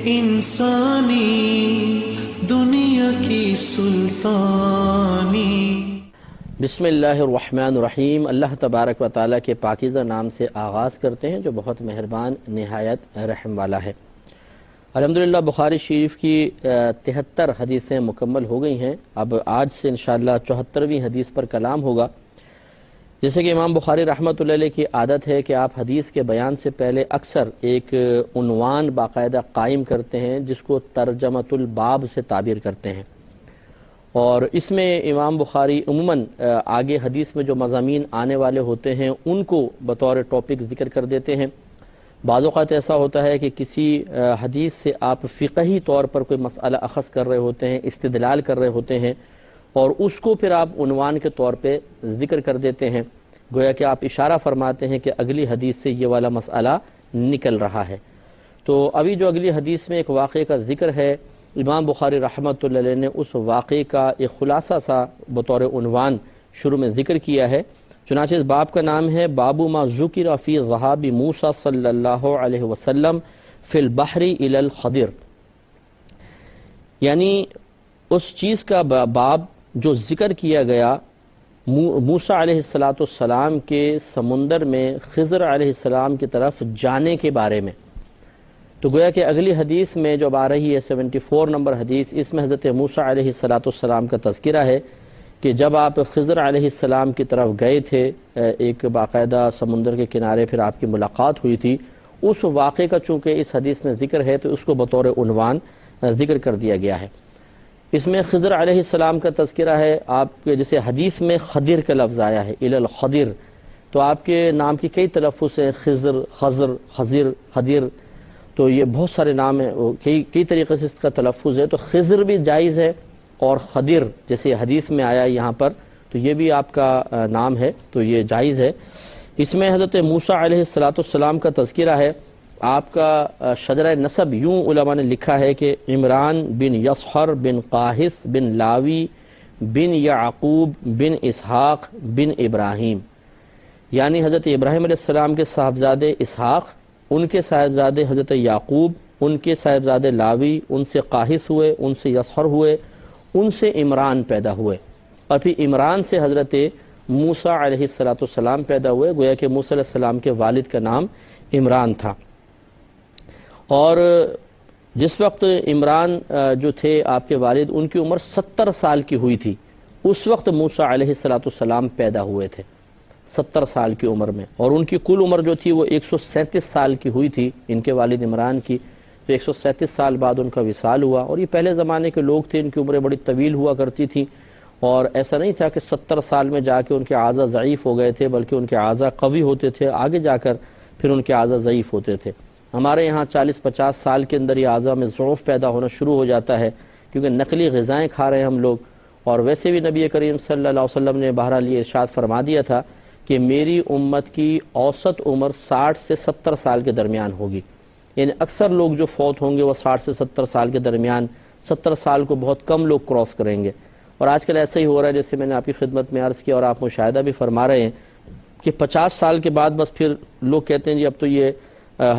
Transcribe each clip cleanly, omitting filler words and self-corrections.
انسانی دنیا کی سلطانی۔ بسم اللہ الرحمن الرحیم۔ اللہ تبارک و تعالیٰ کے پاکیزہ نام سے آغاز کرتے ہیں جو بہت مہربان نہایت رحم والا ہے۔ الحمدللہ بخاری شریف کی 73 حدیثیں مکمل ہو گئی ہیں۔ اب آج سے انشاءاللہ 74ویں حدیث پر کلام ہوگا۔ جیسے کہ امام بخاری رحمۃ اللہ علیہ کی عادت ہے کہ آپ حدیث کے بیان سے پہلے اکثر ایک عنوان باقاعدہ قائم کرتے ہیں جس کو ترجمۃ الباب سے تعبیر کرتے ہیں، اور اس میں امام بخاری عموماً آگے حدیث میں جو مضامین آنے والے ہوتے ہیں ان کو بطور ٹاپک ذکر کر دیتے ہیں۔ بعض اوقات ایسا ہوتا ہے کہ کسی حدیث سے آپ فقہی طور پر کوئی مسئلہ اخذ کر رہے ہوتے ہیں، استدلال کر رہے ہوتے ہیں، اور اس کو پھر آپ عنوان کے طور پہ ذکر کر دیتے ہیں، گویا کہ آپ اشارہ فرماتے ہیں کہ اگلی حدیث سے یہ والا مسئلہ نکل رہا ہے۔ تو ابھی جو اگلی حدیث میں ایک واقعے کا ذکر ہے، امام بخاری رحمۃ اللہ علیہ نے اس واقعے کا ایک خلاصہ سا بطور عنوان شروع میں ذکر کیا ہے۔ چنانچہ اس باب کا نام ہے باب ما ذکر فی ذہاب موسیٰ صلی اللہ علیہ وسلم فی البحر الی الخضر، یعنی اس چیز کا باب جو ذکر کیا گیا موسیٰ علیہ السلام کے سمندر میں خضر علیہ السلام کی طرف جانے کے بارے میں۔ تو گویا کہ اگلی حدیث میں جو آ رہی ہے 74 نمبر حدیث، اس میں حضرت موسیٰ علیہ السلام کا تذکرہ ہے کہ جب آپ خضر علیہ السلام کی طرف گئے تھے، ایک باقاعدہ سمندر کے کنارے پھر آپ کی ملاقات ہوئی تھی، اس واقعے کا چونکہ اس حدیث میں ذکر ہے تو اس کو بطور عنوان ذکر کر دیا گیا ہے۔ اس میں خضر علیہ السلام کا تذکرہ ہے، آپ کے جیسے حدیث میں خضر کا لفظ آیا ہے الی الخضر، تو آپ کے نام کی کئی تلفظ ہیں، خضر، خضر، خضر، خضر، تو یہ بہت سارے نام ہیں، کئی طریقے سے اس کا تلفظ ہے، تو خضر بھی جائز ہے اور خضر جیسے حدیث میں آیا یہاں پر تو یہ بھی آپ کا نام ہے، تو یہ جائز ہے۔ اس میں حضرت موسیٰ علیہ السلام کا تذکرہ ہے۔ آپ کا شجرہ نسب یوں علماء نے لکھا ہے کہ عمران بن یصحر بن قاہث بن لاوی بن یعقوب بن اسحاق بن ابراہیم، یعنی حضرت ابراہیم علیہ السلام کے صاحبزادے اسحاق، ان کے صاحبزادے حضرت یعقوب، ان کے صاحبزادے لاوی، ان سے قاہث ہوئے، ان سے یصحر ہوئے، ان سے عمران پیدا ہوئے، اور پھر عمران سے حضرت موسیٰ علیہ السلام پیدا ہوئے، گویا کہ موسیٰ علیہ السلام کے والد کا نام عمران تھا۔ اور جس وقت عمران جو تھے آپ کے والد، ان کی عمر 70 سال کی ہوئی تھی، اس وقت موسیٰ علیہ السلام پیدا ہوئے تھے 70 سال کی عمر میں، اور ان کی کل عمر جو تھی وہ 137 سال کی ہوئی تھی ان کے والد عمران کی، تو 137 سال بعد ان کا وصال ہوا۔ اور یہ پہلے زمانے کے لوگ تھے، ان کی عمریں بڑی طویل ہوا کرتی تھیں، اور ایسا نہیں تھا کہ 70 سال میں جا کے ان کے اعضاء ضعیف ہو گئے تھے، بلکہ ان کے اعضاء قوی ہوتے تھے، آگے جا کر پھر ان کے اعضاء ضعیف ہوتے تھے۔ ہمارے یہاں 40-50 سال کے اندر یہ اعضاء میں ضعف پیدا ہونا شروع ہو جاتا ہے، کیونکہ نقلی غذائیں کھا رہے ہیں ہم لوگ، اور ویسے بھی نبی کریم صلی اللہ علیہ وسلم نے بہرحال یہ ارشاد فرما دیا تھا کہ میری امت کی اوسط عمر 60 سے 70 سال کے درمیان ہوگی، یعنی اکثر لوگ جو فوت ہوں گے وہ 60 سے 70 سال کے درمیان، 70 سال کو بہت کم لوگ کراس کریں گے۔ اور آج کل ایسا ہی ہو رہا ہے، جیسے میں نے آپ کی خدمت میں عرض کیا اور آپ مشاہدہ بھی فرما رہے ہیں کہ 50 سال کے بعد بس پھر لوگ کہتے ہیں جی اب تو یہ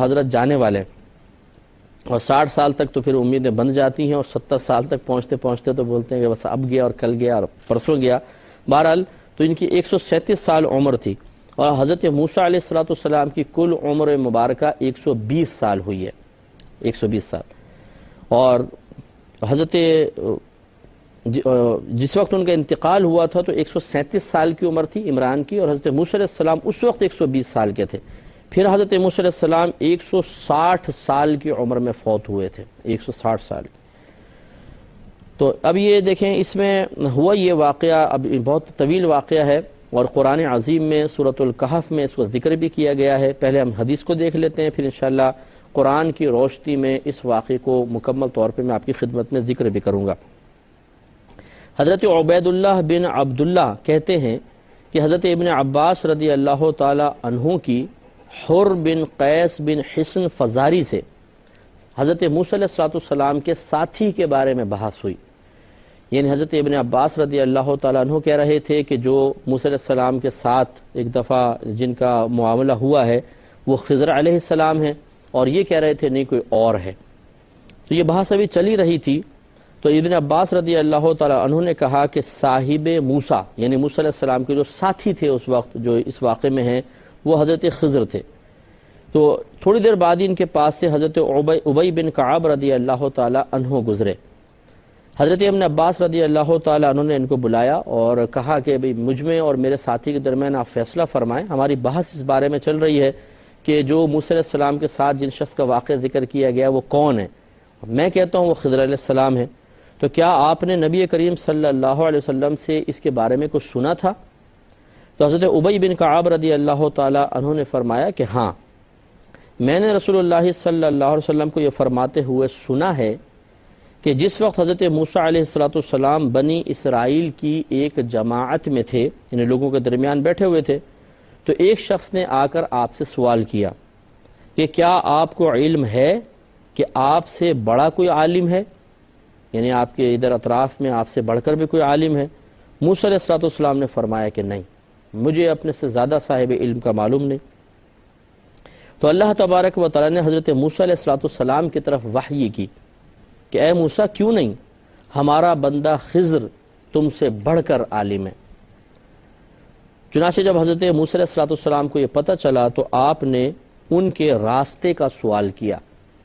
حضرت جانے والے ہیں، اور 60 سال تک تو پھر امیدیں بند جاتی ہیں، اور 70 سال تک پہنچتے پہنچتے تو بولتے ہیں کہ بس اب گیا اور کل گیا اور پرسوں گیا۔ بہرحال تو ان کی 137 سال عمر تھی، اور حضرت موسیٰ علیہ السلام کی کل عمر مبارکہ 120 سال ہوئی ہے، 120 سال۔ اور حضرت جس وقت ان کا انتقال ہوا تھا تو 137 سال کی عمر تھی عمران کی، اور حضرت موسیٰ علیہ السلام اس وقت 120 سال کے تھے۔ پھر حضرت موسیٰ علیہ السلام 160 سال کی عمر میں فوت ہوئے تھے، 160 سال کی۔ تو اب یہ دیکھیں اس میں ہوا یہ واقعہ، اب بہت طویل واقعہ ہے، اور قرآن عظیم میں سورۃ الکہف میں اس کو ذکر بھی کیا گیا ہے۔ پہلے ہم حدیث کو دیکھ لیتے ہیں، پھر انشاءاللہ قرآن کی روشنی میں اس واقعے کو مکمل طور پہ میں آپ کی خدمت میں ذکر بھی کروں گا۔ حضرت عبید اللہ بن عبداللہ کہتے ہیں کہ حضرت ابن عباس رضی اللہ تعالی عنہ کی حر بن قیس بن حصن فزاری سے حضرت موسیٰ علیہ السلام کے ساتھی کے بارے میں بحث ہوئی، یعنی حضرت ابن عباس رضی اللہ تعالیٰ عنہ کہہ رہے تھے کہ جو موسیٰ علیہ السلام کے ساتھ ایک دفعہ جن کا معاملہ ہوا ہے وہ خضر علیہ السلام ہیں، اور یہ کہہ رہے تھے نہیں کوئی اور ہے۔ تو یہ بحث ابھی چلی رہی تھی، تو ابن عباس رضی اللہ تعالیٰ عنہ نے کہا کہ صاحب موسیٰ یعنی موسیٰ علیہ السلام کے جو ساتھی تھے اس وقت جو اس واقعے میں ہیں وہ حضرت خضر تھے۔ تو تھوڑی دیر بعد ان کے پاس سے حضرت ابی بن کعب رضی اللہ تعالیٰ عنہ گزرے۔ حضرت ابن عباس رضی اللہ تعالیٰ عنہ نے ان کو بلایا اور کہا کہ بھئی مجھ میں اور میرے ساتھی کے درمیان آپ فیصلہ فرمائیں، ہماری بحث اس بارے میں چل رہی ہے کہ جو موسیٰ علیہ السلام کے ساتھ جن شخص کا واقعہ ذکر کیا گیا وہ کون ہے؟ میں کہتا ہوں وہ خضر علیہ السلام ہے، تو کیا آپ نے نبی کریم صلی اللہ علیہ وسلم سے اس کے بارے میں کچھ سنا تھا؟ تو حضرت ابی بن کعب رضی اللہ تعالیٰ عنہ نے فرمایا کہ ہاں، میں نے رسول اللہ صلی اللہ علیہ وسلم کو یہ فرماتے ہوئے سنا ہے کہ جس وقت حضرت موسیٰ علیہ السلام بنی اسرائیل کی ایک جماعت میں تھے، یعنی لوگوں کے درمیان بیٹھے ہوئے تھے، تو ایک شخص نے آ کر آپ سے سوال کیا کہ کیا آپ کو علم ہے کہ آپ سے بڑا کوئی عالم ہے؟ یعنی آپ کے ادھر اطراف میں آپ سے بڑھ کر بھی کوئی عالم ہے؟ موسیٰ علیہ السلام نے فرمایا کہ نہیں، مجھے اپنے سے زیادہ صاحب علم کا معلوم نہیں۔ تو اللہ تبارک و تعالیٰ نے حضرت موسیٰ علیہ السلام کی طرف وحی کی کہ اے موسیٰ کیوں نہیں، ہمارا بندہ خضر تم سے بڑھ کر عالم ہے۔ چنانچہ جب حضرت موسیٰ علیہ السلام کو یہ پتہ چلا تو آپ نے ان کے راستے کا سوال کیا،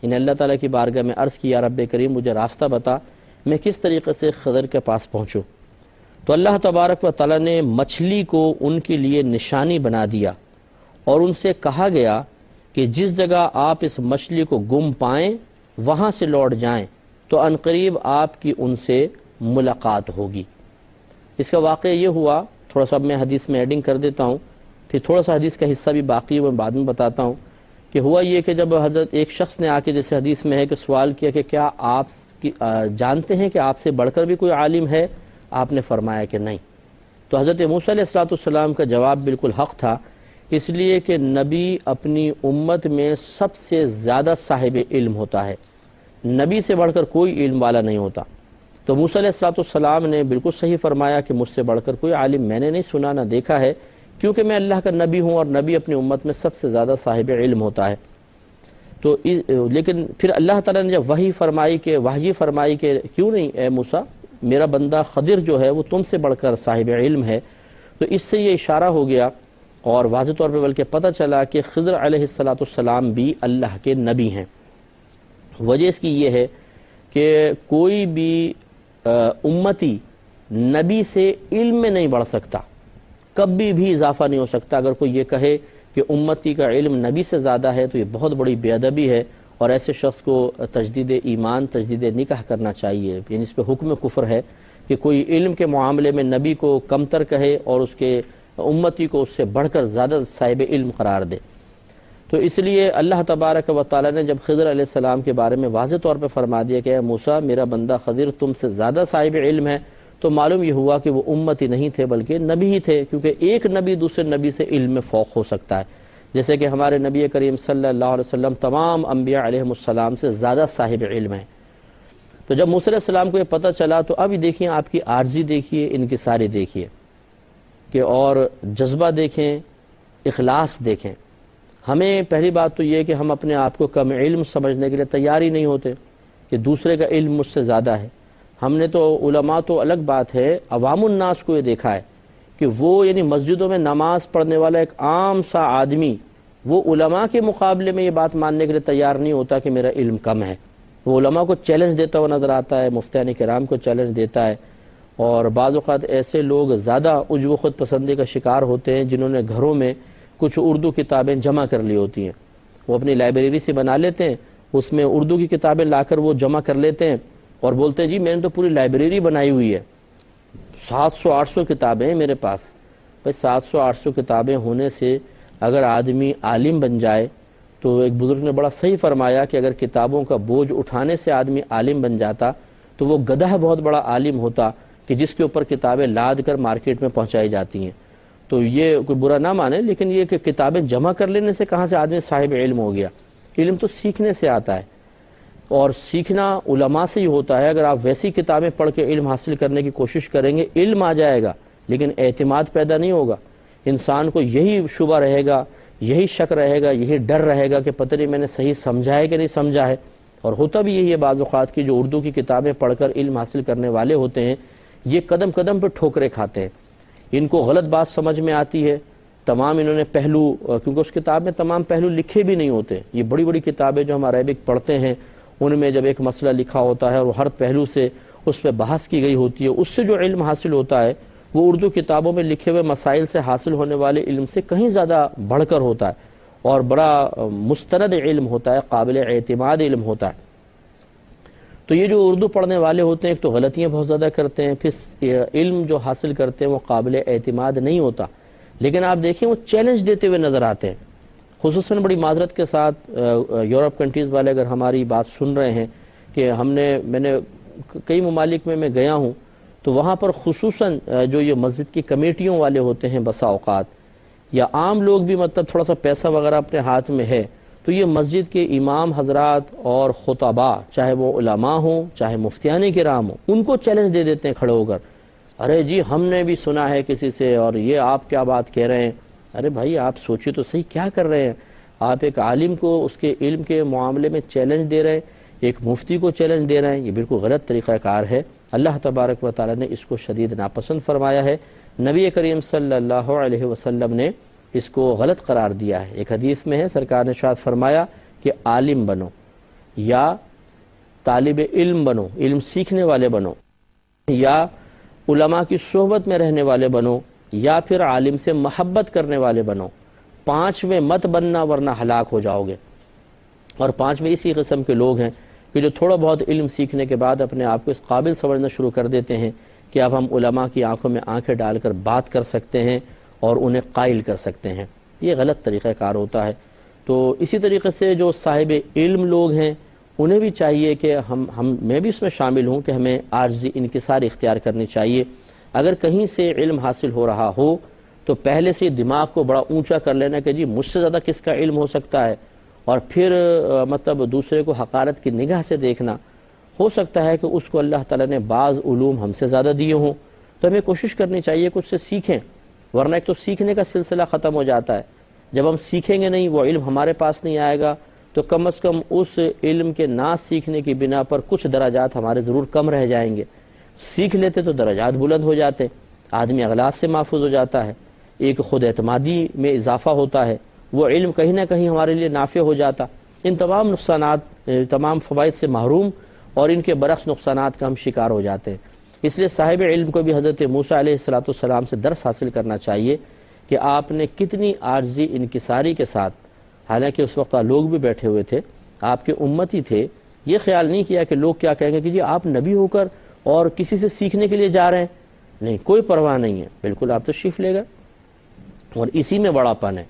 یعنی اللہ تعالیٰ کی بارگاہ میں عرض کیا رب کریم مجھے راستہ بتا، میں کس طریقے سے خضر کے پاس پہنچوں۔ تو اللہ تبارک و تعالیٰ نے مچھلی کو ان کے لیے نشانی بنا دیا اور ان سے کہا گیا کہ جس جگہ آپ اس مچھلی کو گم پائیں وہاں سے لوٹ جائیں تو عنقریب آپ کی ان سے ملاقات ہوگی۔ اس کا واقعہ یہ ہوا، تھوڑا سا میں حدیث میں ایڈنگ کر دیتا ہوں، پھر تھوڑا سا حدیث کا حصہ بھی باقی ہے میں بعد میں بتاتا ہوں، کہ ہوا یہ کہ جب حضرت ایک شخص نے آ کے جیسے حدیث میں ہے کہ سوال کیا کہ کیا آپ جانتے ہیں کہ آپ سے بڑھ کر بھی کوئی عالم ہے؟ آپ نے فرمایا کہ نہیں۔ تو حضرت موسیٰ علیہ السلام کا جواب بالکل حق تھا، اس لیے کہ نبی اپنی امت میں سب سے زیادہ صاحب علم ہوتا ہے، نبی سے بڑھ کر کوئی علم والا نہیں ہوتا۔ تو موسیٰ علیہ السلام نے بالکل صحیح فرمایا کہ مجھ سے بڑھ کر کوئی عالم میں نے نہیں سنا نہ دیکھا ہے، کیونکہ میں اللہ کا نبی ہوں اور نبی اپنی امت میں سب سے زیادہ صاحب علم ہوتا ہے۔ تو لیکن پھر اللہ تعالیٰ نے جب وحی فرمائی کہ کیوں نہیں اے موسیٰ، میرا بندہ خضر جو ہے وہ تم سے بڑھ کر صاحب علم ہے، تو اس سے یہ اشارہ ہو گیا اور واضح طور پہ بلکہ پتہ چلا کہ خضر علیہ السلام بھی اللہ کے نبی ہیں۔ وجہ اس کی یہ ہے کہ کوئی بھی امتی نبی سے علم میں نہیں بڑھ سکتا، کبھی بھی اضافہ نہیں ہو سکتا۔ اگر کوئی یہ کہے کہ امتی کا علم نبی سے زیادہ ہے تو یہ بہت بڑی بے ادبی ہے، اور ایسے شخص کو تجدید ایمان، تجدید نکاح کرنا چاہیے، یعنی اس پہ حکم کفر ہے کہ کوئی علم کے معاملے میں نبی کو کمتر کہے اور اس کے امتی کو اس سے بڑھ کر زیادہ صاحب علم قرار دے۔ تو اس لیے اللہ تبارک و تعالیٰ نے جب خضر علیہ السلام کے بارے میں واضح طور پہ فرما دیا کہ اے موسیٰ میرا بندہ خضر تم سے زیادہ صاحب علم ہے، تو معلوم یہ ہوا کہ وہ امتی نہیں تھے بلکہ نبی ہی تھے، کیونکہ ایک نبی دوسرے نبی سے علم میں فوق ہو سکتا ہے، جیسے کہ ہمارے نبی کریم صلی اللہ علیہ وسلم تمام انبیاء علیہ السلام سے زیادہ صاحب علم ہیں۔ تو جب موسیٰ علیہ السلام کو یہ پتہ چلا تو اب دیکھیں آپ کی عارضی دیکھیے، ان کی ساری دیکھیے کہ اور جذبہ دیکھیں، اخلاص دیکھیں۔ ہمیں پہلی بات تو یہ کہ ہم اپنے آپ کو کم علم سمجھنے کے لیے تیار ہی نہیں ہوتے کہ دوسرے کا علم مجھ سے زیادہ ہے۔ ہم نے تو علماء تو الگ بات ہے، عوام الناس کو یہ دیکھا ہے کہ وہ یعنی مسجدوں میں نماز پڑھنے والا ایک عام سا آدمی وہ علماء کے مقابلے میں یہ بات ماننے کے لیے تیار نہیں ہوتا کہ میرا علم کم ہے۔ وہ علماء کو چیلنج دیتا ہوا نظر آتا ہے، مفتیان کرام کو چیلنج دیتا ہے، اور بعض اوقات ایسے لوگ زیادہ عجب و خود پسندی کا شکار ہوتے ہیں جنہوں نے گھروں میں کچھ اردو کتابیں جمع کر لی ہوتی ہیں، وہ اپنی لائبریری سے بنا لیتے ہیں، اس میں اردو کی کتابیں لا کر وہ جمع کر لیتے ہیں اور بولتے ہیں جی میں نے تو پوری لائبریری بنائی ہوئی ہے، 700-800 کتابیں ہیں میرے پاس۔ بھائی 700-800 کتابیں ہونے سے اگر آدمی عالم بن جائے تو ایک بزرگ نے بڑا صحیح فرمایا کہ اگر کتابوں کا بوجھ اٹھانے سے آدمی عالم بن جاتا تو وہ گدھا بہت بڑا عالم ہوتا کہ جس کے اوپر کتابیں لاد کر مارکیٹ میں پہنچائی جاتی ہیں۔ تو یہ کوئی برا نہ مانے، لیکن یہ کہ کتابیں جمع کر لینے سے کہاں سے آدمی صاحب علم ہو گیا؟ علم تو سیکھنے سے آتا ہے، اور سیکھنا علماء سے ہی ہوتا ہے۔ اگر آپ ویسی کتابیں پڑھ کے علم حاصل کرنے کی کوشش کریں گے علم آ جائے گا، لیکن اعتماد پیدا نہیں ہوگا۔ انسان کو یہی شبہ رہے گا یہی شک رہے گا، یہی ڈر رہے گا کہ پتہ نہیں میں نے صحیح سمجھا ہے کہ نہیں سمجھا ہے۔ اور ہوتا بھی یہی ہے بعض اوقات کی جو اردو کی کتابیں پڑھ کر علم حاصل کرنے والے ہوتے ہیں، یہ قدم قدم پہ ٹھوکریں کھاتے ہیں، ان کو غلط بات سمجھ میں آتی ہے، تمام انہوں نے پہلو، کیونکہ اس کتاب میں تمام پہلو لکھے بھی نہیں ہوتے۔ یہ بڑی بڑی کتابیں جو ہم عربک پڑھتے ہیں ان میں جب ایک مسئلہ لکھا ہوتا ہے اور ہر پہلو سے اس پہ بحث کی گئی ہوتی ہے، اس سے جو علم حاصل ہوتا ہے وہ اردو کتابوں میں لکھے ہوئے مسائل سے حاصل ہونے والے علم سے کہیں زیادہ بڑھ کر ہوتا ہے، اور بڑا مستند علم ہوتا ہے، قابل اعتماد علم ہوتا ہے۔ تو یہ جو اردو پڑھنے والے ہوتے ہیں ایک تو غلطیاں بہت زیادہ کرتے ہیں، پھر علم جو حاصل کرتے ہیں وہ قابل اعتماد نہیں ہوتا، لیکن آپ دیکھیں وہ چیلنج دیتے ہوئے نظر آتے ہیں۔ خصوصاً بڑی معذرت کے ساتھ یورپ کنٹریز والے اگر ہماری بات سن رہے ہیں کہ میں نے کئی ممالک میں گیا ہوں، تو وہاں پر خصوصاً جو یہ مسجد کی کمیٹیوں والے ہوتے ہیں بسا اوقات، یا عام لوگ بھی مطلب تھوڑا سا پیسہ وغیرہ اپنے ہاتھ میں ہے، تو یہ مسجد کے امام حضرات اور خطباء، چاہے وہ علماء ہوں چاہے مفتیان کرام ہوں، ان کو چیلنج دے دیتے ہیں کھڑے ہو کر، ارے جی ہم نے بھی سنا ہے کسی سے، اور یہ آپ کیا بات کہہ رہے ہیں؟ ارے بھائی آپ سوچیں تو صحیح کیا کر رہے ہیں؟ آپ ایک عالم کو اس کے علم کے معاملے میں چیلنج دے رہے ہیں، ایک مفتی کو چیلنج دے رہے ہیں، یہ بالکل غلط طریقہ کار ہے۔ اللہ تبارک و تعالی نے اس کو شدید ناپسند فرمایا ہے، نبی کریم صلی اللہ علیہ وسلم نے اس کو غلط قرار دیا ہے۔ ایک حدیث میں ہے سرکار نے ارشاد فرمایا کہ عالم بنو یا طالب علم بنو، علم سیکھنے والے بنو، یا علماء کی صحبت میں رہنے والے بنو، یا پھر عالم سے محبت کرنے والے بنو، پانچویں مت بننا ورنہ ہلاک ہو جاؤ گے۔ اور پانچویں اسی قسم کے لوگ ہیں کہ جو تھوڑا بہت علم سیکھنے کے بعد اپنے آپ کو اس قابل سمجھنا شروع کر دیتے ہیں کہ اب ہم علماء کی آنکھوں میں آنکھیں ڈال کر بات کر سکتے ہیں اور انہیں قائل کر سکتے ہیں۔ یہ غلط طریقہ کار ہوتا ہے۔ تو اسی طریقے سے جو صاحب علم لوگ ہیں انہیں بھی چاہیے کہ میں بھی اس میں شامل ہوں کہ ہمیں عاجزی انکسار اختیار کرنی چاہیے۔ اگر کہیں سے علم حاصل ہو رہا ہو تو پہلے سے دماغ کو بڑا اونچا کر لینا کہ جی مجھ سے زیادہ کس کا علم ہو سکتا ہے، اور پھر مطلب دوسرے کو حقارت کی نگاہ سے دیکھنا۔ ہو سکتا ہے کہ اس کو اللہ تعالیٰ نے بعض علوم ہم سے زیادہ دیے ہوں، تو ہمیں کوشش کرنی چاہیے کہ اس سے سیکھیں، ورنہ ایک تو سیکھنے کا سلسلہ ختم ہو جاتا ہے۔ جب ہم سیکھیں گے نہیں، وہ علم ہمارے پاس نہیں آئے گا، تو کم از کم اس علم کے نہ سیکھنے کی بنا پر کچھ درجات ہمارے ضرور کم رہ جائیں گے۔ سیکھ لیتے تو درجات بلند ہو جاتے، آدمی اغلاط سے محفوظ ہو جاتا ہے، ایک خود اعتمادی میں اضافہ ہوتا ہے، وہ علم کہیں نہ کہیں ہمارے لیے نافع ہو جاتا۔ ان تمام نقصانات، تمام فوائد سے محروم اور ان کے برعکس نقصانات کا ہم شکار ہو جاتے ہیں۔ اس لیے صاحب علم کو بھی حضرت موسیٰ علیہ السلام سے درس حاصل کرنا چاہیے کہ آپ نے کتنی عاجزی انکساری کے ساتھ، حالانکہ اس وقت لوگ بھی بیٹھے ہوئے تھے، آپ کے امتی تھے، یہ خیال نہیں کیا کہ لوگ کیا کہیں گے کہ جی آپ نبی ہو کر اور کسی سے سیکھنے کے لیے جا رہے ہیں۔ نہیں، کوئی پرواہ نہیں ہے، بالکل آپ تشریف لے گئے، اور اسی میں بڑا پن ہے۔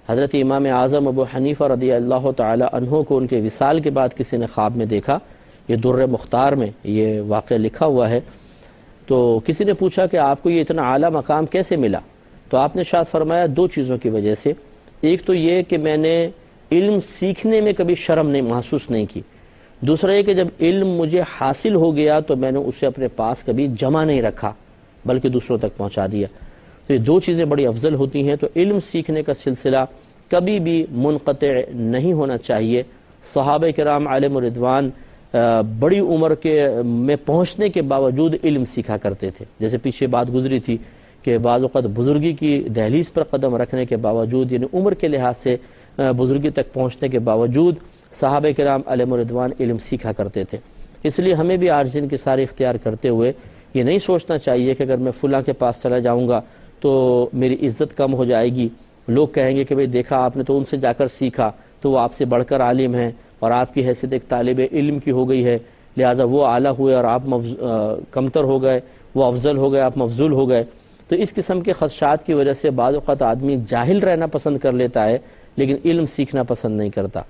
حضرت امام اعظم ابو حنیفہ رضی اللہ تعالی عنہ کو ان کے وصال کے بعد کسی نے خواب میں دیکھا، یہ در مختار میں یہ واقعہ لکھا ہوا ہے۔ تو کسی نے پوچھا کہ آپ کو یہ اتنا اعلیٰ مقام کیسے ملا؟ تو آپ نے ارشاد فرمایا دو چیزوں کی وجہ سے، ایک تو یہ کہ میں نے علم سیکھنے میں کبھی شرم نہیں محسوس نہیں کی، دوسرا یہ کہ جب علم مجھے حاصل ہو گیا تو میں نے اسے اپنے پاس کبھی جمع نہیں رکھا بلکہ دوسروں تک پہنچا دیا۔ تو یہ دو چیزیں بڑی افضل ہوتی ہیں۔ تو علم سیکھنے کا سلسلہ کبھی بھی منقطع نہیں ہونا چاہیے۔ صحابہ کرام علیہم رضوان بڑی عمر میں پہنچنے کے باوجود علم سیکھا کرتے تھے، جیسے پیچھے بات گزری تھی کہ بعض اوقات بزرگی کی دہلیز پر قدم رکھنے کے باوجود، یعنی عمر کے لحاظ سے بزرگی تک پہنچنے کے باوجود صحابہ کرام علیہم رضوان علم سیکھا کرتے تھے۔ اس لیے ہمیں بھی عاجزی انکساری اختیار کرتے ہوئے یہ نہیں سوچنا چاہیے کہ اگر میں فلاں کے پاس چلا جاؤں گا تو میری عزت کم ہو جائے گی، لوگ کہیں گے کہ بھئی دیکھا آپ نے تو ان سے جا کر سیکھا، تو وہ آپ سے بڑھ کر عالم ہیں اور آپ کی حیثیت ایک طالب علم کی ہو گئی ہے، لہٰذا وہ اعلیٰ ہوئے اور آپ کمتر ہو گئے، وہ افضل ہو گئے، آپ مفضول ہو گئے۔ تو اس قسم کے خدشات کی وجہ سے بعض اوقات آدمی جاہل رہنا پسند کر لیتا ہے لیکن علم سیکھنا پسند نہیں کرتا۔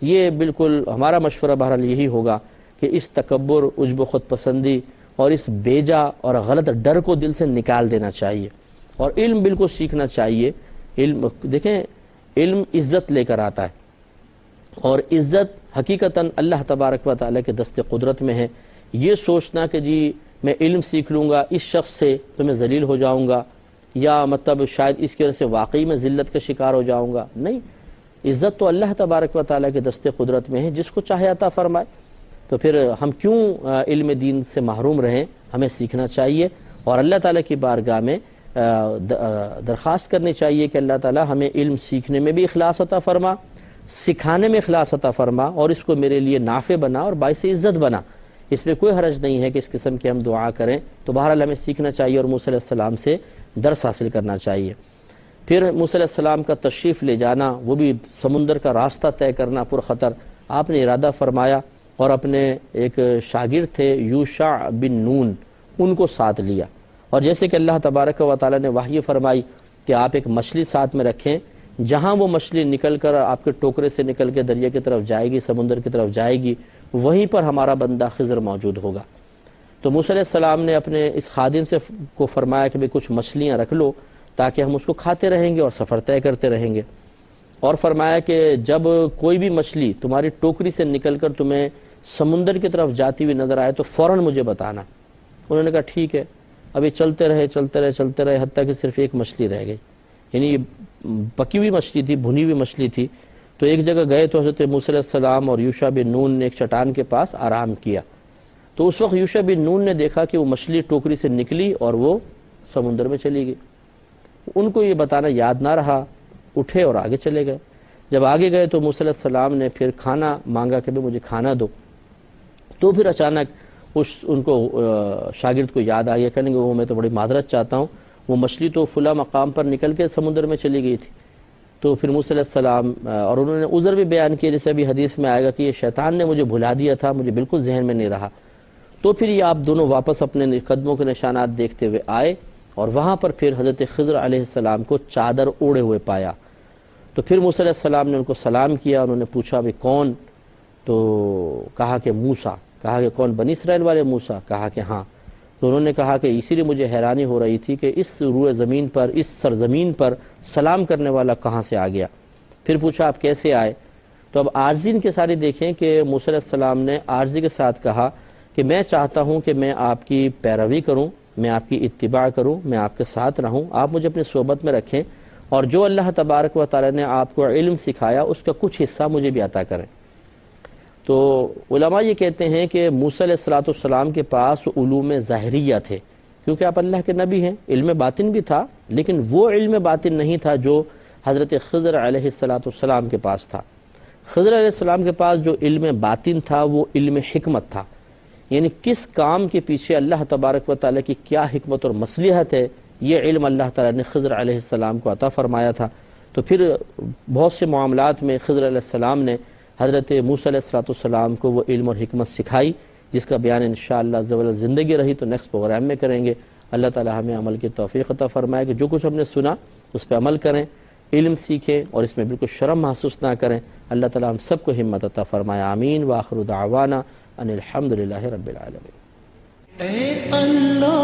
یہ بالکل ہمارا مشورہ بہرحال یہی ہوگا کہ اس تکبر، عجب و خود پسندی اور اس بیجا اور غلط ڈر کو دل سے نکال دینا چاہیے، اور علم بالکل سیکھنا چاہیے۔ علم دیکھیں، علم عزت لے کر آتا ہے، اور عزت حقیقتاً اللہ تبارک و تعالیٰ کے دست قدرت میں ہے۔ یہ سوچنا کہ جی میں علم سیکھ لوں گا اس شخص سے تو میں ذلیل ہو جاؤں گا، یا مطلب شاید اس کی وجہ سے واقعی میں ذلت کا شکار ہو جاؤں گا. نہیں، عزت تو اللہ تبارک و تعالیٰ کے دست قدرت میں ہے، جس کو چاہے عطا فرمائے. تو پھر ہم کیوں علم دین سے محروم رہیں؟ ہمیں سیکھنا چاہیے اور اللہ تعالیٰ کی بارگاہ میں درخواست کرنی چاہیے کہ اللہ تعالیٰ ہمیں علم سیکھنے میں بھی اخلاص عطا فرما، سکھانے میں اخلاص عطا فرما، اور اس کو میرے لیے نافع بنا اور باعث عزت بنا. اس میں کوئی حرج نہیں ہے کہ اس قسم کی ہم دعا کریں. تو بہرحال ہمیں سیکھنا چاہیے اور موسیٰ علیہ السلام سے درس حاصل کرنا چاہیے. پھر موسیٰ علیہ السلام کا تشریف لے جانا، وہ بھی سمندر کا راستہ طے کرنا پرخطر. آپ نے ارادہ فرمایا اور اپنے ایک شاگرد تھے یوشع بن نون، ان کو ساتھ لیا. اور جیسے کہ اللہ تبارک و تعالیٰ نے وحی فرمائی کہ آپ ایک مچھلی ساتھ میں رکھیں، جہاں وہ مچھلی نکل کر آپ کے ٹوکرے سے نکل کے دریا کی طرف جائے گی، سمندر کی طرف جائے گی، وہیں پر ہمارا بندہ خضر موجود ہوگا. تو موسیٰ علیہ السلام نے اپنے اس خادم سے کو فرمایا کہ کچھ مچھلیاں رکھ لو تاکہ ہم اس کو کھاتے رہیں گے اور سفر طے کرتے رہیں گے. اور فرمایا کہ جب کوئی بھی مچھلی تمہاری ٹوکری سے نکل کر تمہیں سمندر کی طرف جاتی ہوئی نظر آئے تو فوراً مجھے بتانا. انہوں نے کہا ٹھیک ہے. ابھی چلتے رہے حتیٰ کہ صرف ایک مچھلی رہ گئی، یعنی یہ پکی ہوئی مچھلی تھی، بھنی ہوئی مچھلی تھی. تو ایک جگہ گئے تو حضرت موسیٰ علیہ السلام اور یوشع بن نون نے ایک چٹان کے پاس آرام کیا. تو اس وقت یوشع بن نون نے دیکھا کہ وہ مچھلی ٹوکری سے نکلی اور وہ سمندر میں چلی گئی. ان کو یہ بتانا یاد نہ رہا، اٹھے اور آگے چلے گئے. جب آگے گئے تو موسیٰ علیہ السلام نے پھر کھانا مانگا کہ مجھے کھانا دو. تو پھر اچانک ان کو شاگرد کو یاد آ گیا، کہنے کہ وہ میں تو بڑی معذرت چاہتا ہوں، وہ مچھلی تو فلاں مقام پر نکل کے سمندر میں چلی گئی تھی. تو پھر موسیٰ علیہ السلام اور انہوں نے عذر بھی بیان کیا، جیسے ابھی حدیث میں آئے گا کہ یہ شیطان نے مجھے بھلا دیا تھا، مجھے بالکل ذہن میں نہیں رہا. تو پھر یہ آپ دونوں واپس اپنے قدموں کے نشانات دیکھتے ہوئے آئے اور وہاں پر پھر حضرت خضر علیہ السلام کو چادر اوڑھے ہوئے پایا. تو پھر موسیٰ علیہ السلام نے ان کو سلام کیا. انہوں نے پوچھا بھی کون؟ تو کہا کہ موسیٰ. کہا کہ کون؟ بنی اسرائیل والے موسیٰ؟ کہا کہ ہاں. تو انہوں نے کہا کہ اسی لیے مجھے حیرانی ہو رہی تھی کہ اس روئے زمین پر، اس سرزمین پر سلام کرنے والا کہاں سے آ گیا. پھر پوچھا آپ کیسے آئے؟ تو اب عارضی ان کے سارے دیکھیں کہ موسیٰ علیہ السلام نے عارضی کے ساتھ کہا کہ میں چاہتا ہوں کہ میں آپ کی پیروی کروں، میں آپ کی اتباع کروں، میں آپ کے ساتھ رہوں، آپ مجھے اپنی صحبت میں رکھیں، اور جو اللہ تبارک و تعالی نے آپ کو علم سکھایا اس کا کچھ حصہ مجھے بھی عطا کریں. تو علماء یہ کہتے ہیں کہ موسیٰ علیہ السلام کے پاس علوم ظاہریہ تھے، کیونکہ آپ اللہ کے نبی ہیں. علم باطن بھی تھا، لیکن وہ علم باطن نہیں تھا جو حضرت خضر علیہ السلام کے پاس تھا. خضر علیہ السلام کے پاس جو علم باطن تھا وہ علم حکمت تھا، یعنی کس کام کے پیچھے اللہ تبارک و تعالیٰ کی کیا حکمت اور مصلحت ہے، یہ علم اللہ تعالیٰ نے خضر علیہ السلام کو عطا فرمایا تھا. تو پھر بہت سے معاملات میں خضر علیہ السلام نے حضرت موسیٰ علیہ السلام کو وہ علم اور حکمت سکھائی، جس کا بیان انشاءاللہ عز و جل زندگی رہی تو نیکسٹ پروگرام میں کریں گے. اللہ تعالیٰ ہمیں عمل کی توفیق عطا فرمائے کہ جو کچھ ہم نے سنا اس پہ عمل کریں، علم سیکھیں اور اس میں بالکل شرم محسوس نہ کریں. اللہ تعالیٰ ہم سب کو ہمت عطا فرمائے. آمین. وآخر دعوانا ان الحمدللہ رب العالمین. اے اللہ